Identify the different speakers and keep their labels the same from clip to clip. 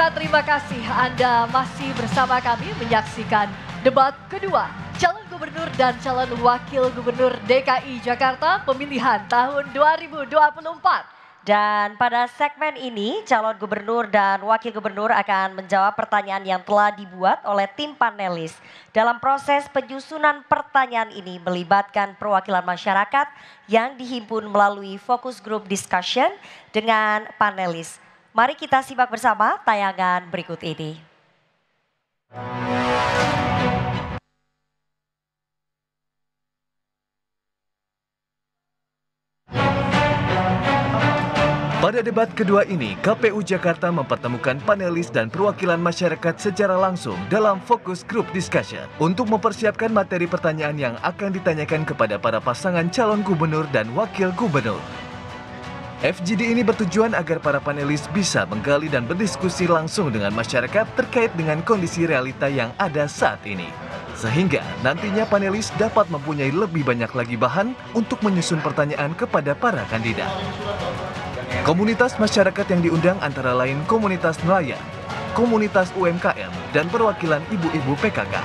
Speaker 1: Pemirsa, terima kasih Anda masih bersama kami menyaksikan debat kedua calon gubernur dan calon wakil gubernur DKI Jakarta pemilihan tahun 2024.
Speaker 2: Dan pada segmen ini calon gubernur dan wakil gubernur akan menjawab pertanyaan yang telah dibuat oleh tim panelis. Dalam proses penyusunan pertanyaan ini melibatkan perwakilan masyarakat yang dihimpun melalui focus group discussion dengan panelis. Mari kita simak bersama tayangan berikut ini.
Speaker 3: Pada debat kedua ini, KPU Jakarta mempertemukan panelis dan perwakilan masyarakat secara langsung dalam fokus group discussion untuk mempersiapkan materi pertanyaan yang akan ditanyakan kepada para pasangan calon gubernur dan wakil gubernur. FGD ini bertujuan agar para panelis bisa menggali dan berdiskusi langsung dengan masyarakat terkait dengan kondisi realita yang ada saat ini. Sehingga nantinya panelis dapat mempunyai lebih banyak lagi bahan untuk menyusun pertanyaan kepada para kandidat. Komunitas masyarakat yang diundang antara lain komunitas nelayan, komunitas UMKM, dan perwakilan ibu-ibu PKK.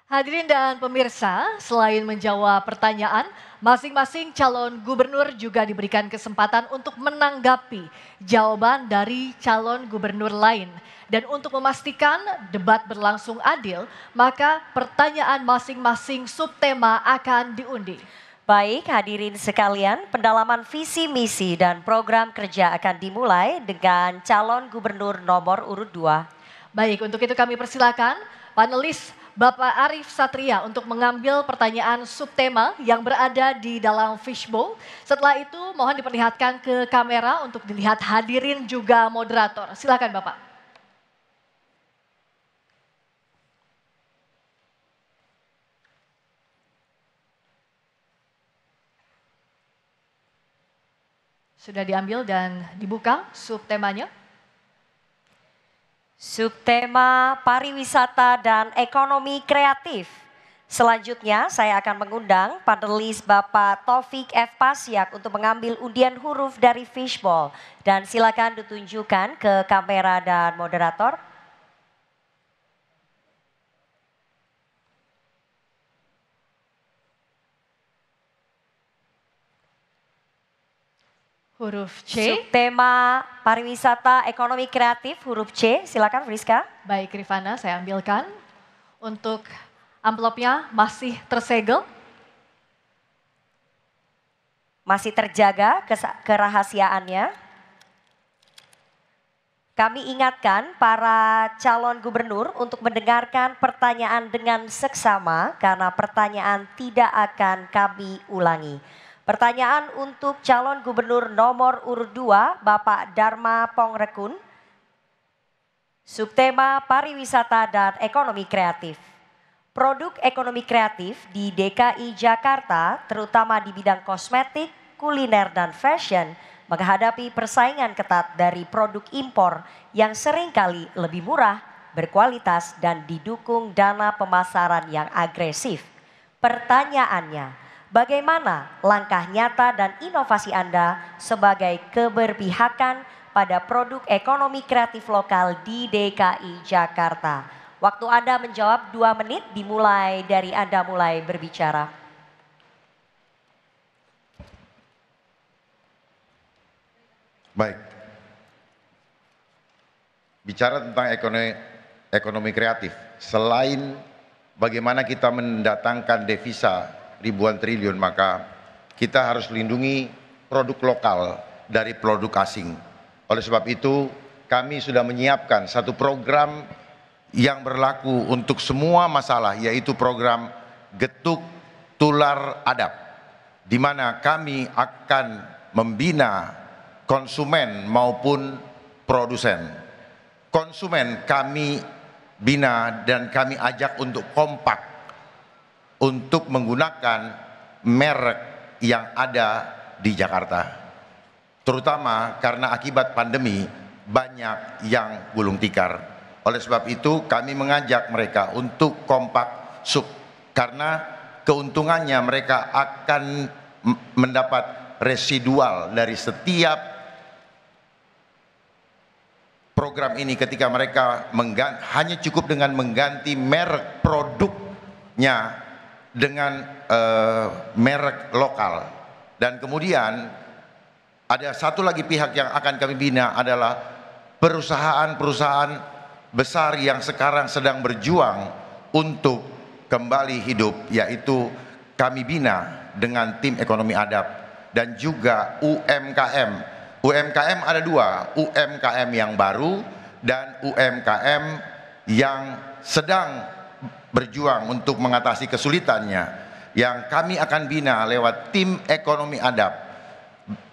Speaker 1: Hadirin dan pemirsa, selain menjawab pertanyaan, masing-masing calon gubernur juga diberikan kesempatan untuk menanggapi jawaban dari calon gubernur lain. Dan untuk memastikan debat berlangsung adil, maka pertanyaan masing-masing subtema akan diundi.
Speaker 2: Baik, hadirin sekalian, pendalaman visi misi dan program kerja akan dimulai dengan calon gubernur nomor urut 2.
Speaker 1: Baik, untuk itu kami persilakan panelis Bapak Arief Satria untuk mengambil pertanyaan subtema yang berada di dalam fishbowl. Setelah itu mohon diperlihatkan ke kamera untuk dilihat hadirin juga moderator. Silakan Bapak. Sudah diambil dan dibuka subtemanya.
Speaker 2: Subtema pariwisata dan ekonomi kreatif. Selanjutnya saya akan mengundang panelis Bapak Taufik F. Pasyak untuk mengambil undian huruf dari fishbowl. Dan silakan ditunjukkan ke kamera dan moderator.
Speaker 1: Huruf C.
Speaker 2: Subtema pariwisata ekonomi kreatif huruf C. Silakan Friska.
Speaker 1: Baik Rifana, saya ambilkan. Untuk amplopnya masih tersegel.
Speaker 2: Masih terjaga kerahasiaannya. Kami ingatkan para calon gubernur untuk mendengarkan pertanyaan dengan seksama karena pertanyaan tidak akan kami ulangi. Pertanyaan untuk calon gubernur nomor urut 2, Bapak Dharma Pongrekun. Subtema pariwisata dan ekonomi kreatif. Produk ekonomi kreatif di DKI Jakarta, terutama di bidang kosmetik, kuliner, dan fashion, menghadapi persaingan ketat dari produk impor yang seringkali lebih murah, berkualitas, dan didukung dana pemasaran yang agresif. Pertanyaannya, bagaimana langkah nyata dan inovasi Anda sebagai keberpihakan pada produk ekonomi kreatif lokal di DKI Jakarta? Waktu Anda menjawab 2 menit dimulai dari Anda mulai berbicara.
Speaker 4: Baik. Bicara tentang ekonomi kreatif, selain bagaimana kita mendatangkan devisa ribuan triliun, maka kita harus lindungi produk lokal dari produk asing. Oleh sebab itu, kami sudah menyiapkan satu program yang berlaku untuk semua masalah, yaitu program Getuk Tular Adab, di mana kami akan membina konsumen maupun produsen. Konsumen kami bina dan kami ajak untuk kompak untuk menggunakan merek yang ada di Jakarta. Terutama karena akibat pandemi banyak yang gulung tikar. Oleh sebab itu kami mengajak mereka untuk kompak karena keuntungannya mereka akan mendapat residual dari setiap program ini ketika mereka hanya cukup dengan mengganti merek produknya dengan merek lokal. Dan kemudian ada satu lagi pihak yang akan kami bina adalah perusahaan-perusahaan besar yang sekarang sedang berjuang untuk kembali hidup, yaitu kami bina dengan tim ekonomi adab dan juga UMKM. UMKM ada dua, UMKM yang baru dan UMKM yang sedang berjuang untuk mengatasi kesulitannya, yang kami akan bina lewat tim ekonomi adab.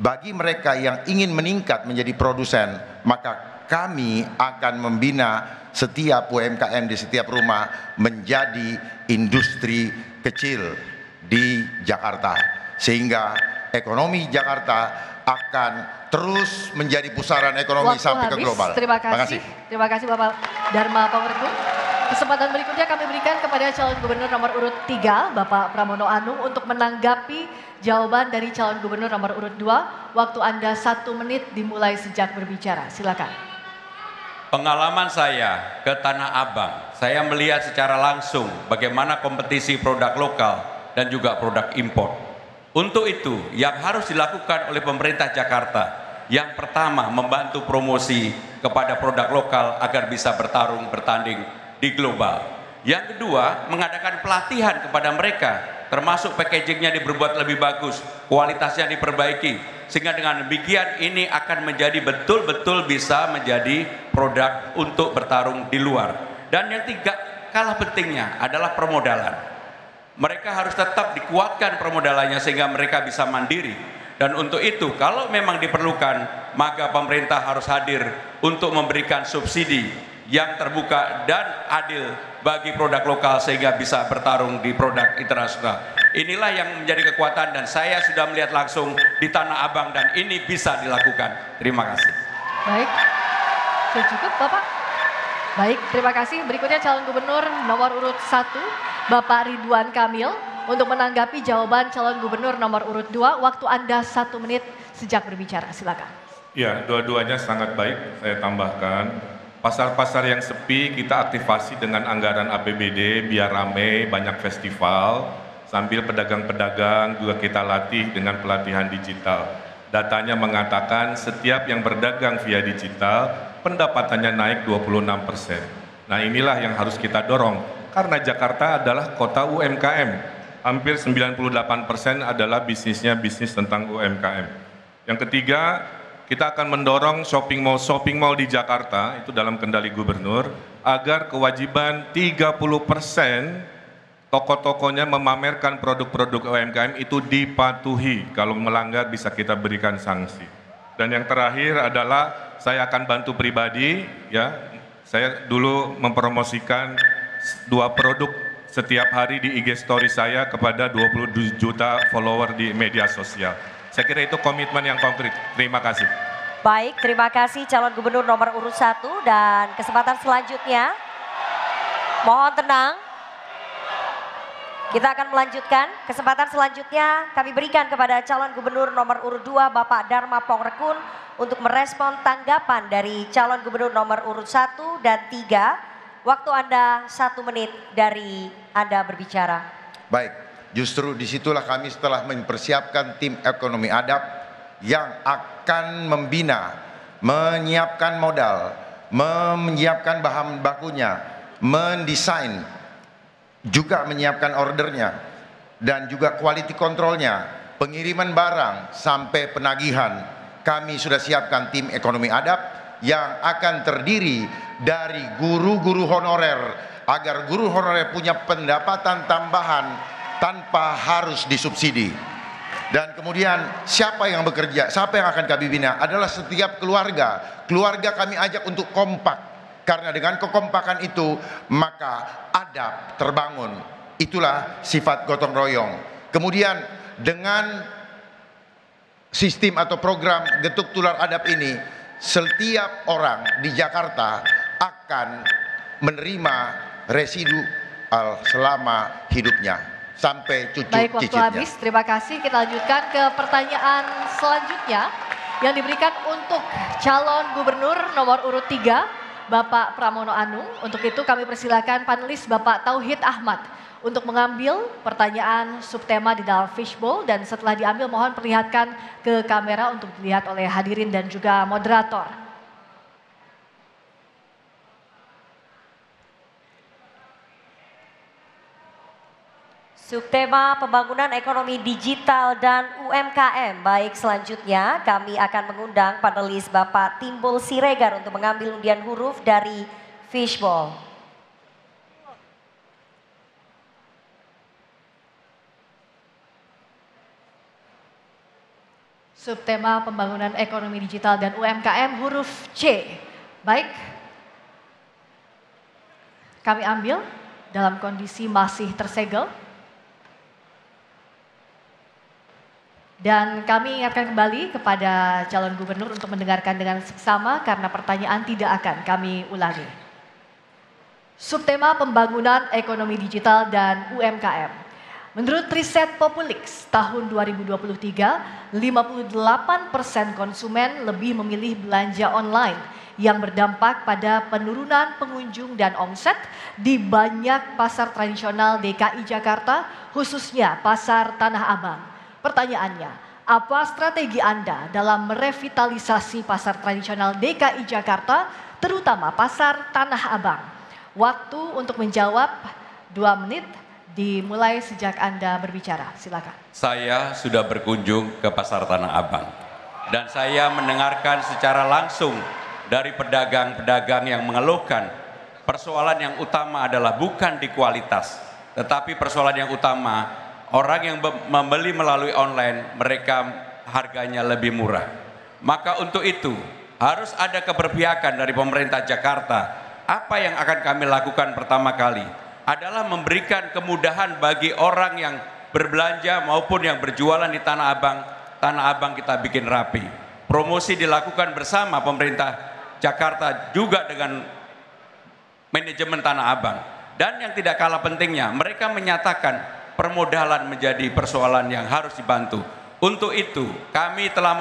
Speaker 4: Bagi mereka yang ingin meningkat menjadi produsen, maka kami akan membina setiap UMKM di setiap rumah menjadi industri kecil di Jakarta, sehingga ekonomi Jakarta akan terus menjadi pusaran ekonomi sampai ke global.
Speaker 1: Terima kasih. Terima kasih Bapak Dharma Pongrekun. Kesempatan berikutnya kami berikan kepada calon gubernur nomor urut 3, Bapak Pramono Anung, untuk menanggapi jawaban dari calon gubernur nomor urut 2. Waktu Anda 1 menit dimulai sejak berbicara. Silakan.
Speaker 5: Pengalaman saya ke Tanah Abang, saya melihat secara langsung bagaimana kompetisi produk lokal dan juga produk impor. Untuk itu, yang harus dilakukan oleh pemerintah Jakarta, yang pertama membantu promosi kepada produk lokal agar bisa bertanding di global. Yang kedua, mengadakan pelatihan kepada mereka, termasuk packagingnya diperbuat lebih bagus, kualitasnya diperbaiki, sehingga dengan demikian ini akan menjadi betul-betul bisa menjadi produk untuk bertarung di luar. Dan yang tiga, kalah pentingnya adalah permodalan. Mereka harus tetap dikuatkan permodalannya sehingga mereka bisa mandiri. Dan untuk itu kalau memang diperlukan, maka pemerintah harus hadir untuk memberikan subsidi yang terbuka dan adil bagi produk lokal sehingga bisa bertarung di produk internasional. Inilah yang menjadi kekuatan dan saya sudah melihat langsung di Tanah Abang dan ini bisa dilakukan. Terima kasih.
Speaker 1: Baik, sudah cukup Bapak? Baik, terima kasih. Berikutnya calon gubernur nomor urut 1, Bapak Ridwan Kamil, untuk menanggapi jawaban calon gubernur nomor urut 2. Waktu Anda 1 menit sejak berbicara. Silakan.
Speaker 6: Ya, dua-duanya sangat baik. Saya tambahkan, pasar-pasar yang sepi kita aktifasi dengan anggaran APBD biar ramai, banyak festival. Sambil pedagang-pedagang juga kita latih dengan pelatihan digital. Datanya mengatakan setiap yang berdagang via digital, pendapatannya naik 26%. Nah inilah yang harus kita dorong. Karena Jakarta adalah kota UMKM. Hampir 98% adalah bisnisnya bisnis tentang UMKM. Yang ketiga, kita akan mendorong shopping mall di Jakarta, itu dalam kendali gubernur, agar kewajiban 30% toko-tokonya memamerkan produk-produk UMKM itu dipatuhi. Kalau melanggar bisa kita berikan sanksi. Dan yang terakhir adalah saya akan bantu pribadi, ya. Saya dulu mempromosikan 2 produk setiap hari di IG story saya kepada 20 juta follower di media sosial. Saya kira itu komitmen yang konkret. Terima kasih.
Speaker 2: Baik, terima kasih calon gubernur nomor urut 1 dan kesempatan selanjutnya. Mohon tenang. Kita akan melanjutkan. Kesempatan selanjutnya kami berikan kepada calon gubernur nomor urut 2 Bapak Dharma Pongrekun untuk merespon tanggapan dari calon gubernur nomor urut 1 dan 3. Waktu Anda 1 menit dari Anda berbicara.
Speaker 4: Baik, justru disitulah kami setelah mempersiapkan tim ekonomi adab yang akan membina, menyiapkan modal, menyiapkan bahan bakunya, mendesain, juga menyiapkan ordernya, dan juga quality controlnya, pengiriman barang sampai penagihan. Kami sudah siapkan tim ekonomi adab yang akan terdiri dari guru-guru honorer, agar guru honorer punya pendapatan tambahan tanpa harus disubsidi. Dan kemudian siapa yang bekerja, siapa yang akan kami bina adalah setiap keluarga. Keluarga kami ajak untuk kompak. Karena dengan kekompakan itu maka adab terbangun. Itulah sifat gotong royong. Kemudian dengan sistem atau program getuk tular adab ini, setiap orang di Jakarta akan menerima residu selama hidupnya sampai cucu
Speaker 1: Baik, waktu
Speaker 4: cicitnya.
Speaker 1: habis. Terima kasih. Kita lanjutkan ke pertanyaan selanjutnya. yang diberikan untuk calon gubernur nomor urut 3, Bapak Pramono Anung. Untuk itu kami persilakan panelis Bapak Tauhid Ahmad untuk mengambil pertanyaan subtema di dalam fishbowl, dan setelah diambil mohon perlihatkan ke kamera untuk dilihat oleh hadirin dan juga moderator.
Speaker 2: Subtema pembangunan ekonomi digital dan UMKM. Baik, selanjutnya kami akan mengundang panelis Bapak Timbul Siregar untuk mengambil undian huruf dari fishbowl.
Speaker 1: Subtema pembangunan ekonomi digital dan UMKM huruf C. Baik, kami ambil dalam kondisi masih tersegel. Dan kami ingatkan kembali kepada calon gubernur untuk mendengarkan dengan seksama karena pertanyaan tidak akan kami ulangi. Subtema pembangunan ekonomi digital dan UMKM. Menurut riset Populix tahun 2023, 58% konsumen lebih memilih belanja online yang berdampak pada penurunan pengunjung dan omset di banyak pasar tradisional DKI Jakarta, khususnya Pasar Tanah Abang. Pertanyaannya, apa strategi Anda dalam merevitalisasi pasar tradisional DKI Jakarta, terutama Pasar Tanah Abang? Waktu untuk menjawab 2 menit dimulai sejak Anda berbicara. Silakan.
Speaker 5: Saya sudah berkunjung ke Pasar Tanah Abang dan saya mendengarkan secara langsung dari pedagang-pedagang yang mengeluhkan persoalan yang utama adalah bukan di kualitas, tetapi persoalan yang utama orang yang membeli melalui online, mereka harganya lebih murah. Maka untuk itu harus ada keberpihakan dari pemerintah Jakarta. Apa yang akan kami lakukan pertama kali adalah memberikan kemudahan bagi orang yang berbelanja maupun yang berjualan di Tanah Abang. Tanah Abang kita bikin rapi. Promosi dilakukan bersama pemerintah Jakarta juga dengan manajemen Tanah Abang. Dan yang tidak kalah pentingnya, mereka menyatakan permodalan menjadi persoalan yang harus dibantu. Untuk itu, kami telah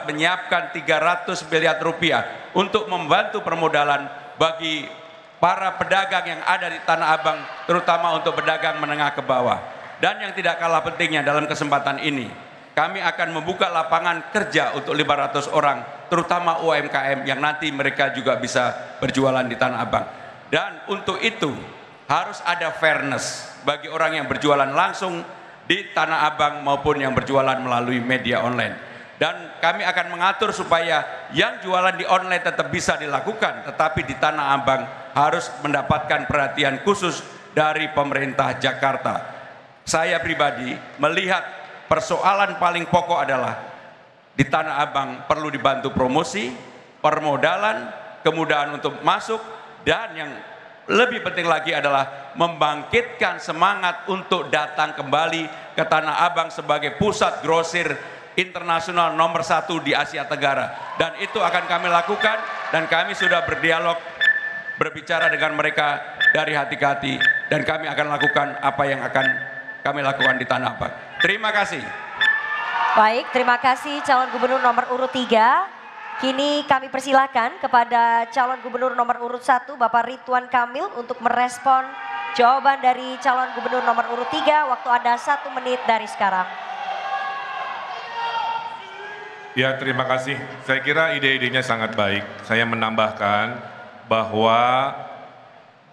Speaker 5: menyiapkan 300 miliar rupiah untuk membantu permodalan bagi para pedagang yang ada di Tanah Abang, terutama untuk pedagang menengah ke bawah. Dan yang tidak kalah pentingnya dalam kesempatan ini, kami akan membuka lapangan kerja untuk 500 orang, terutama UMKM yang nanti mereka juga bisa berjualan di Tanah Abang. Dan untuk itu, harus ada fairness bagi orang yang berjualan langsung di Tanah Abang maupun yang berjualan melalui media online. Dan kami akan mengatur supaya yang jualan di online tetap bisa dilakukan, tetapi di Tanah Abang harus mendapatkan perhatian khusus dari pemerintah Jakarta. Saya pribadi melihat persoalan paling pokok adalah di Tanah Abang perlu dibantu promosi, permodalan, kemudahan untuk masuk, dan yang lebih penting lagi adalah membangkitkan semangat untuk datang kembali ke Tanah Abang sebagai pusat grosir internasional nomor 1 di Asia Tenggara. Dan itu akan kami lakukan, dan kami sudah berdialog, berbicara dengan mereka dari hati ke hati, dan kami akan lakukan apa yang akan kami lakukan di Tanah Abang. Terima kasih.
Speaker 2: Baik, terima kasih calon gubernur nomor urut 3. Kini kami persilakan kepada calon gubernur nomor urut 1 Bapak Ridwan Kamil untuk merespon jawaban dari calon gubernur nomor urut 3. Waktu Anda 1 menit dari sekarang.
Speaker 6: Ya, terima kasih. Saya kira ide-idenya sangat baik. Saya menambahkan bahwa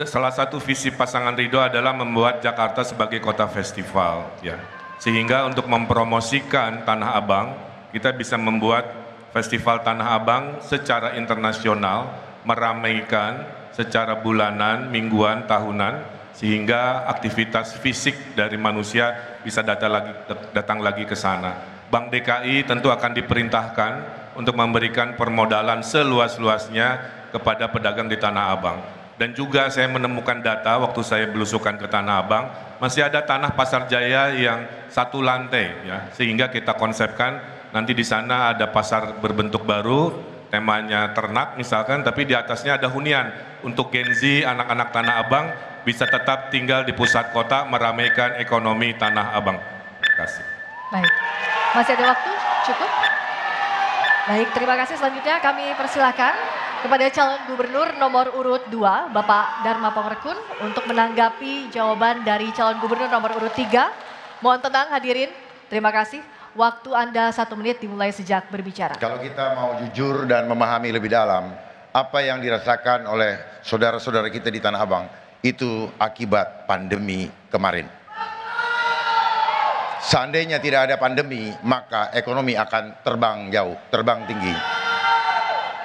Speaker 6: salah satu visi pasangan Ridho adalah membuat Jakarta sebagai kota festival, ya. Sehingga untuk mempromosikan Tanah Abang, kita bisa membuat Festival Tanah Abang secara internasional, meramaikan secara bulanan, mingguan, tahunan, sehingga aktivitas fisik dari manusia bisa datang lagi ke sana. Bank DKI tentu akan diperintahkan untuk memberikan permodalan seluas-luasnya kepada pedagang di Tanah Abang. Dan juga saya menemukan data waktu saya belusukan ke Tanah Abang, masih ada tanah Pasar Jaya yang 1 lantai, ya, sehingga kita konsepkan nanti di sana ada pasar berbentuk baru, temanya ternak misalkan, tapi di atasnya ada hunian untuk Gen Z, anak-anak Tanah Abang bisa tetap tinggal di pusat kota, meramaikan ekonomi Tanah Abang. Terima kasih.
Speaker 1: Baik, masih ada waktu? Cukup? Baik, terima kasih. Selanjutnya kami persilahkan kepada calon gubernur nomor urut 2, Bapak Dharma Pamerkun, untuk menanggapi jawaban dari calon gubernur nomor urut 3. Mohon tenang hadirin, terima kasih. Waktu Anda 1 menit dimulai sejak berbicara.
Speaker 4: Kalau kita mau jujur dan memahami lebih dalam apa yang dirasakan oleh saudara-saudara kita di Tanah Abang, itu akibat pandemi kemarin. Seandainya tidak ada pandemi, maka ekonomi akan terbang jauh, terbang tinggi.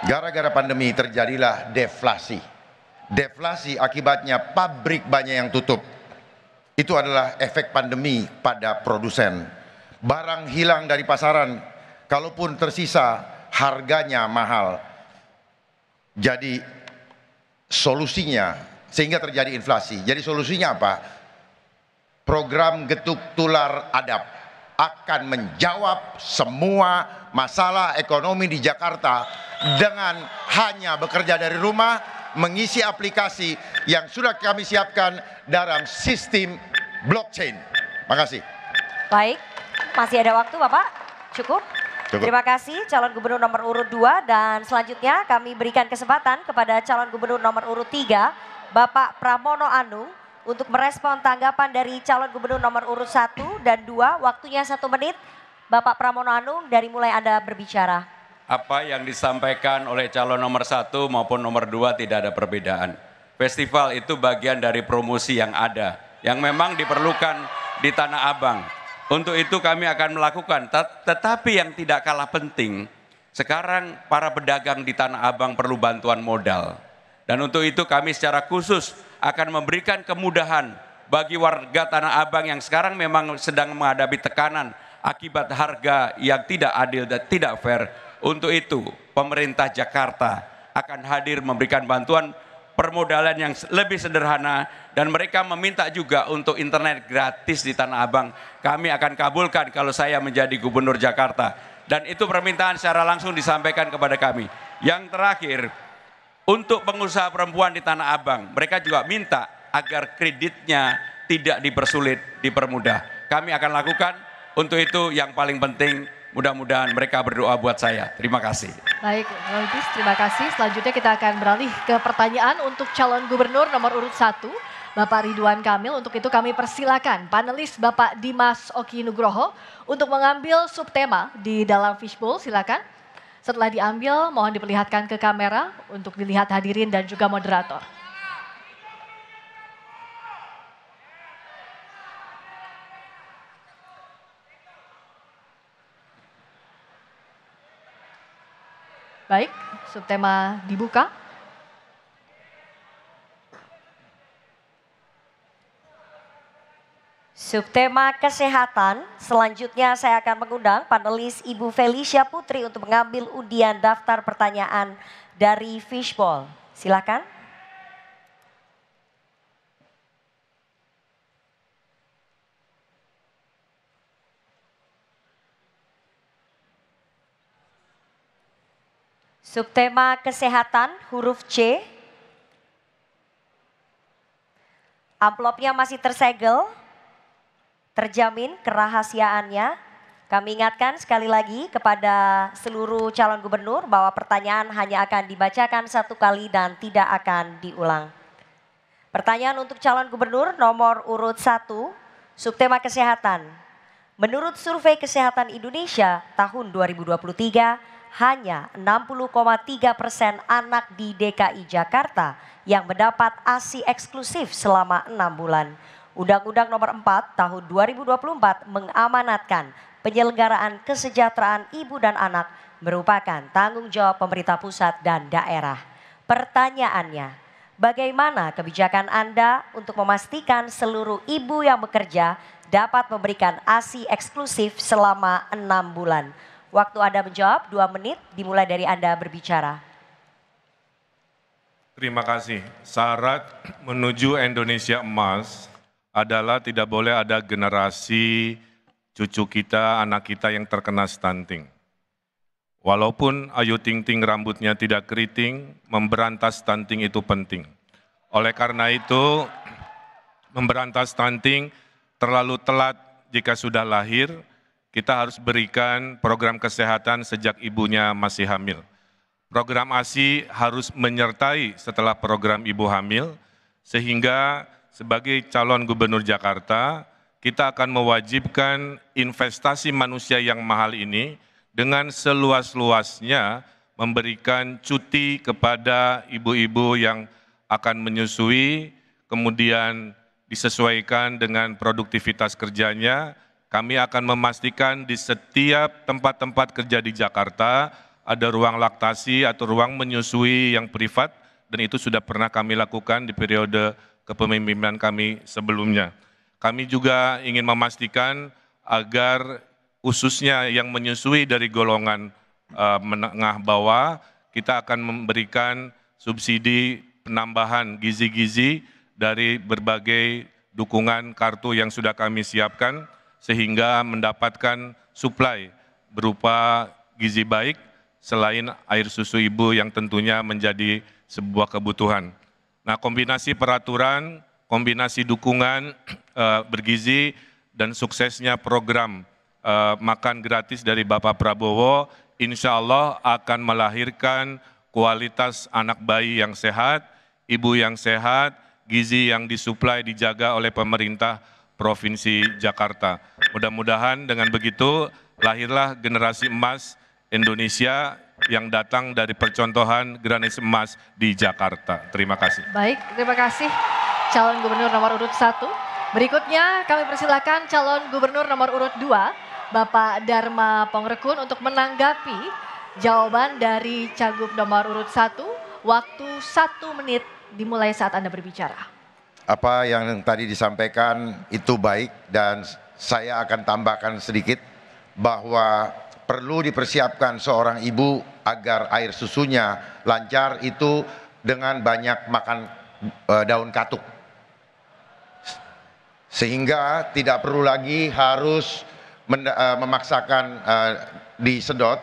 Speaker 4: Gara-gara pandemi terjadilah deflasi. Deflasi akibatnya pabrik banyak yang tutup. Itu adalah efek pandemi pada produsen. Barang hilang dari pasaran, kalaupun tersisa harganya mahal. Jadi solusinya, sehingga terjadi inflasi. Jadi solusinya apa? Program Getuk Tular Adab akan menjawab semua masalah ekonomi di Jakarta dengan hanya bekerja dari rumah, mengisi aplikasi yang sudah kami siapkan dalam sistem blockchain. Makasih.
Speaker 2: Baik, masih ada waktu Bapak? Cukup? Terima kasih calon gubernur nomor urut 2 dan selanjutnya kami berikan kesempatan kepada calon gubernur nomor urut 3, Bapak Pramono Anung, untuk merespon tanggapan dari calon gubernur nomor urut 1 dan 2, waktunya 1 menit. Bapak Pramono Anung, dari mulai Anda berbicara.
Speaker 5: Apa yang disampaikan oleh calon nomor 1 maupun nomor 2 tidak ada perbedaan. Festival itu bagian dari promosi yang ada, yang memang diperlukan di Tanah Abang. Untuk itu kami akan melakukan, tetapi yang tidak kalah penting, sekarang para pedagang di Tanah Abang perlu bantuan modal. Dan untuk itu kami secara khusus akan memberikan kemudahan bagi warga Tanah Abang yang sekarang memang sedang menghadapi tekanan akibat harga yang tidak adil dan tidak fair. Untuk itu pemerintah Jakarta akan hadir memberikan bantuan permodalan yang lebih sederhana dan mereka meminta juga untuk internet gratis di Tanah Abang. Kami akan kabulkan kalau saya menjadi gubernur Jakarta. Dan itu permintaan secara langsung disampaikan kepada kami. Yang terakhir, untuk pengusaha perempuan di Tanah Abang, mereka juga minta agar kreditnya tidak dipersulit, dipermudah. Kami akan lakukan, untuk itu yang paling penting mudah-mudahan mereka berdoa buat saya. Terima kasih.
Speaker 1: Baik, Lodis, terima kasih. Selanjutnya kita akan beralih ke pertanyaan untuk calon gubernur nomor urut 1, Bapak Ridwan Kamil. Untuk itu kami persilakan panelis Bapak Dimas Oki Nugroho untuk mengambil subtema di dalam fishbowl, silakan. Setelah diambil, mohon diperlihatkan ke kamera untuk dilihat hadirin dan juga moderator. Baik, subtema dibuka.
Speaker 2: Subtema kesehatan, selanjutnya saya akan mengundang panelis Ibu Felicia Putri untuk mengambil undian daftar pertanyaan dari fishbowl. Silakan. Subtema kesehatan huruf C. Amplopnya masih tersegel. Terjamin kerahasiaannya. Kami ingatkan sekali lagi kepada seluruh calon gubernur bahwa pertanyaan hanya akan dibacakan 1 kali dan tidak akan diulang. Pertanyaan untuk calon gubernur nomor urut 1, subtema kesehatan. Menurut Survei Kesehatan Indonesia tahun 2023, hanya 60,3% anak di DKI Jakarta yang mendapat ASI eksklusif selama 6 bulan. Undang-Undang Nomor 4 Tahun 2024 mengamanatkan penyelenggaraan kesejahteraan ibu dan anak merupakan tanggung jawab pemerintah pusat dan daerah. Pertanyaannya, bagaimana kebijakan Anda untuk memastikan seluruh ibu yang bekerja dapat memberikan ASI eksklusif selama 6 bulan? Waktu Anda menjawab 2 menit dimulai dari Anda berbicara.
Speaker 6: Terima kasih. Syarat menuju Indonesia Emas adalah tidak boleh ada generasi cucu kita, anak kita yang terkena stunting. Walaupun Ayu Ting Ting rambutnya tidak keriting, memberantas stunting itu penting. Oleh karena itu, memberantas stunting terlalu telat jika sudah lahir, kita harus berikan program kesehatan sejak ibunya masih hamil. Program ASI harus menyertai setelah program ibu hamil, sehingga sebagai calon gubernur Jakarta, kita akan mewajibkan investasi manusia yang mahal ini dengan seluas-luasnya memberikan cuti kepada ibu-ibu yang akan menyusui, kemudian disesuaikan dengan produktivitas kerjanya. Kami akan memastikan di setiap tempat-tempat kerja di Jakarta ada ruang laktasi atau ruang menyusui yang privat, dan itu sudah pernah kami lakukan di periode kepemimpinan kami sebelumnya. Kami juga ingin memastikan agar khususnya yang menyusui dari golongan menengah bawah, kita akan memberikan subsidi penambahan gizi-gizi dari berbagai dukungan kartu yang sudah kami siapkan, sehingga mendapatkan suplai berupa gizi baik selain air susu ibu yang tentunya menjadi sebuah kebutuhan. Nah, kombinasi peraturan, kombinasi dukungan bergizi, dan suksesnya program makan gratis dari Bapak Prabowo, insya Allah akan melahirkan kualitas anak bayi yang sehat, ibu yang sehat, gizi yang disuplai dijaga oleh pemerintah Provinsi Jakarta. Mudah-mudahan dengan begitu lahirlah generasi emas Indonesia yang datang dari percontohan generasi emas di Jakarta. Terima kasih.
Speaker 1: Baik, terima kasih calon gubernur nomor urut 1. Berikutnya kami persilakan calon gubernur nomor urut 2, Bapak Dharma Pongrekun untuk menanggapi jawaban dari cagup nomor urut 1. Waktu 1 menit dimulai saat Anda berbicara.
Speaker 4: Apa yang tadi disampaikan itu baik, dan saya akan tambahkan sedikit bahwa perlu dipersiapkan seorang ibu agar air susunya lancar itu dengan banyak makan daun katuk. Sehingga tidak perlu lagi harus memaksakan disedot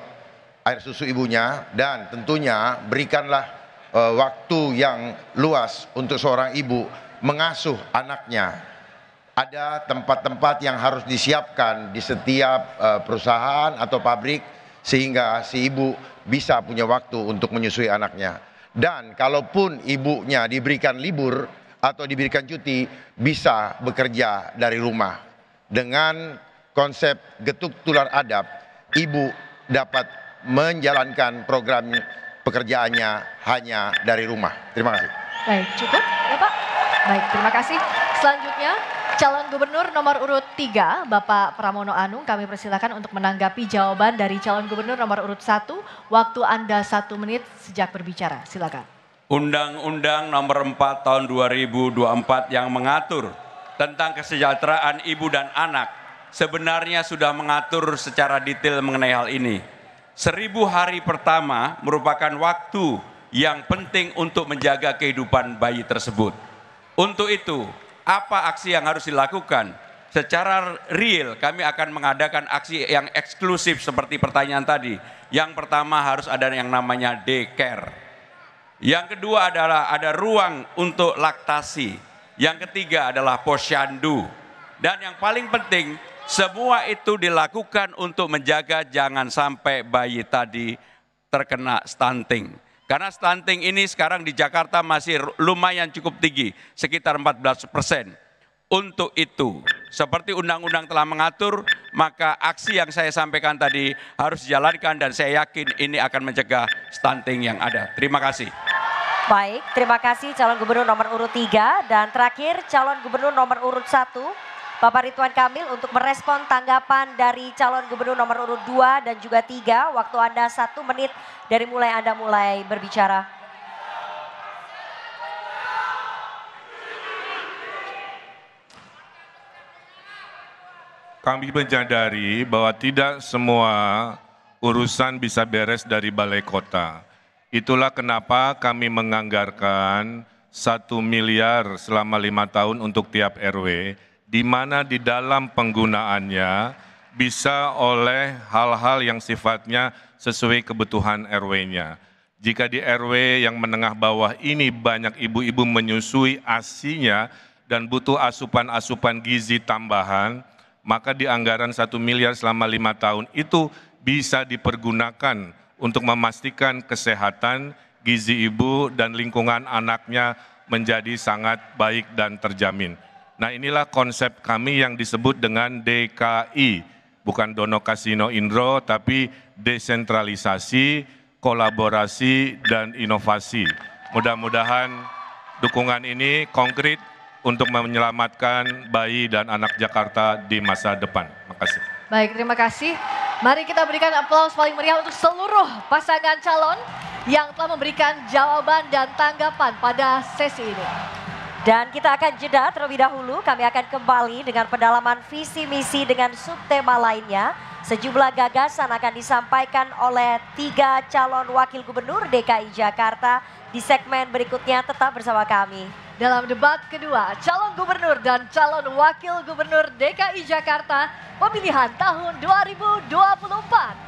Speaker 4: air susu ibunya, dan tentunya berikanlah waktu yang luas untuk seorang ibu mengasuh anaknya. Ada tempat-tempat yang harus disiapkan di setiap perusahaan atau pabrik sehingga si ibu bisa punya waktu untuk menyusui anaknya. Dan kalaupun ibunya diberikan libur atau diberikan cuti, bisa bekerja dari rumah. Dengan konsep getuk tular adab, ibu dapat menjalankan program pekerjaannya hanya dari rumah. Terima kasih.
Speaker 1: Baik, cukup ya Pak? Baik, terima kasih. Selanjutnya calon gubernur nomor urut 3, Bapak Pramono Anung, kami persilakan untuk menanggapi jawaban dari calon gubernur nomor urut 1. Waktu Anda 1 menit sejak berbicara, silakan.
Speaker 5: Undang-Undang nomor 4 tahun 2024 yang mengatur tentang kesejahteraan ibu dan anak sebenarnya sudah mengatur secara detail mengenai hal ini. 1000 hari pertama merupakan waktu yang penting untuk menjaga kehidupan bayi tersebut. Untuk itu, apa aksi yang harus dilakukan? Secara real kami akan mengadakan aksi yang eksklusif seperti pertanyaan tadi. Yang pertama harus ada yang namanya daycare. Yang kedua adalah ada ruang untuk laktasi. Yang ketiga adalah posyandu. Dan yang paling penting, semua itu dilakukan untuk menjaga jangan sampai bayi tadi terkena stunting. Karena stunting ini sekarang di Jakarta masih lumayan cukup tinggi, sekitar 14%. Untuk itu, seperti undang-undang telah mengatur, maka aksi yang saya sampaikan tadi harus dijalankan, dan saya yakin ini akan mencegah stunting yang ada. Terima kasih.
Speaker 2: Baik, terima kasih calon gubernur nomor urut 3. Dan terakhir calon gubernur nomor urut 1, Bapak Ridwan Kamil untuk merespon tanggapan dari calon gubernur nomor urut 2 dan juga 3. Waktu Anda 1 menit dari mulai Anda mulai berbicara.
Speaker 6: Kami menyadari bahwa tidak semua urusan bisa beres dari balai kota. Itulah kenapa kami menganggarkan 1 miliar selama 5 tahun untuk tiap RW, di mana di dalam penggunaannya bisa oleh hal-hal yang sifatnya sesuai kebutuhan RW-nya. Jika di RW yang menengah bawah ini banyak ibu-ibu menyusui ASI-nya dan butuh asupan-asupan gizi tambahan, maka di anggaran 1 miliar selama 5 tahun itu bisa dipergunakan untuk memastikan kesehatan, gizi ibu, dan lingkungan anaknya menjadi sangat baik dan terjamin. Nah, inilah konsep kami yang disebut dengan DKI, bukan Dono Kasino Indro, tapi desentralisasi, kolaborasi, dan inovasi. Mudah-mudahan dukungan ini konkret untuk menyelamatkan bayi dan anak Jakarta di masa depan. Makasih.
Speaker 1: Baik, terima kasih. Mari kita berikan aplaus paling meriah untuk seluruh pasangan calon yang telah memberikan jawaban dan tanggapan pada sesi ini.
Speaker 2: Dan kita akan jeda terlebih dahulu, kami akan kembali dengan pendalaman visi misi dengan subtema lainnya. Sejumlah gagasan akan disampaikan oleh 3 calon wakil gubernur DKI Jakarta di segmen berikutnya, tetap bersama kami.
Speaker 1: Dalam debat kedua, calon gubernur dan calon wakil gubernur DKI Jakarta pemilihan tahun 2024.